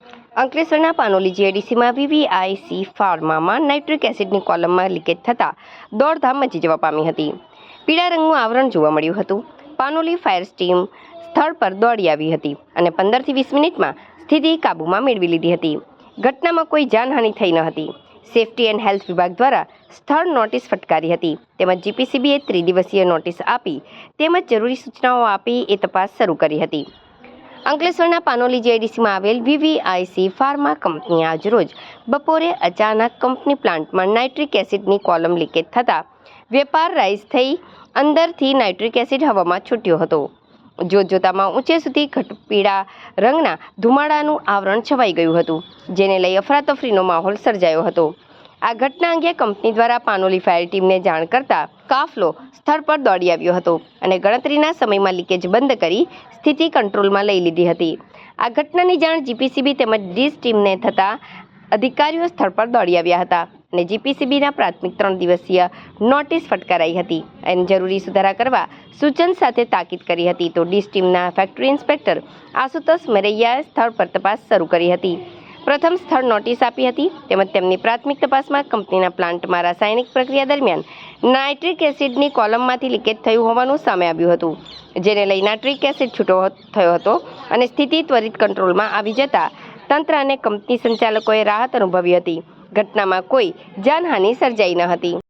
અંકલેશ્વરના પાનોલી જીઆઈડીસીમાં વીવીઆઈસી ફાર્મામાં નાઇટ્રિક એસિડની કોલમમાં લીકેજ થતાં દોડધામ મચી જવા પામી હતી. પીળા રંગનું આવરણ જોવા મળ્યું હતું. પાનોલી ફાયર ટીમ સ્થળ પર દોડી આવી હતી અને 15 થી 20 મિનિટમાં સ્થિતિ કાબૂમાં મેળવી લીધી હતી. ઘટનામાં કોઈ જાનહાનિ થઈ ન હતી. સેફટી એન્ડ હેલ્થ વિભાગ દ્વારા સ્થળ નોટિસ ફટકારી હતી તેમજ જીપીસીબીએ ત્રિદિવસીય નોટિસ આપી તેમજ જરૂરી સૂચનાઓ આપી એ તપાસ શરૂ કરી હતી. અંકલેશ્વરના પાનોલી જીઆઈડીસીમાં આવેલ વીવીઆઈસી ફાર્મા કંપની આજરોજ બપોરે અચાનક કંપની પ્લાન્ટમાં નાઇટ્રિક એસિડની કોલમ લીકેજ થતાં વેપાર રાઈઝ થઈ અંદરથી નાઇટ્રિક એસિડ હવામાં છૂટ્યો હતો. જોતજોતામાં ઊંચે સુધી ઘટ પીળા રંગના ધુમાડાનું આવરણ છવાઈ ગયું હતું, જેને લઈ અફરાતફરીનો માહોલ સર્જાયો હતો. આ ઘટના અંગે કંપની દ્વારા પાનોલી ફાયર ટીમને જાણ કરતા કાફલો સ્થળ પર દોડી આવ્યો હતો અને ગણતરીના સમયમાં લીકેજ બંધ કરી સ્થિતિ કંટ્રોલમાં લઈ લીધી હતી. આ ઘટનાની જાણ જીપીસીબી તેમજ ડીસ ટીમને થતાં અધિકારીઓ સ્થળ પર દોડી આવ્યા હતા અને જીપીસીબીના પ્રાથમિક 3 દિવસીય નોટિસ ફટકારાઈ હતી અને જરૂરી સુધારા કરવા સૂચન સાથે તાકીદ કરી હતી. તો ડીસ ટીમના ફેક્ટરી ઇન્સ્પેક્ટર આશુતોષ મરૈયાએ સ્થળ પર તપાસ શરૂ કરી હતી. પ્રથમ સ્થળ નોટિસ આપી હતી તેમજ તેમની પ્રાથમિક તપાસમાં કંપનીના પ્લાન્ટમાં રાસાયણિક પ્રક્રિયા દરમિયાન નાઇટ્રિક એસિડની કોલમમાંથી લીકેજ થયું હોવાનું સામે આવ્યું હતું, જેને લઈ નાઇટ્રિક એસિડ છૂટો થયો હતો અને સ્થિતિ ત્વરિત કંટ્રોલમાં આવી જતા તંત્ર અને કંપની સંચાલકોએ રાહત અનુભવી હતી. ઘટનામાં કોઈ જાનહાનિ સર્જાઈ ન હતી.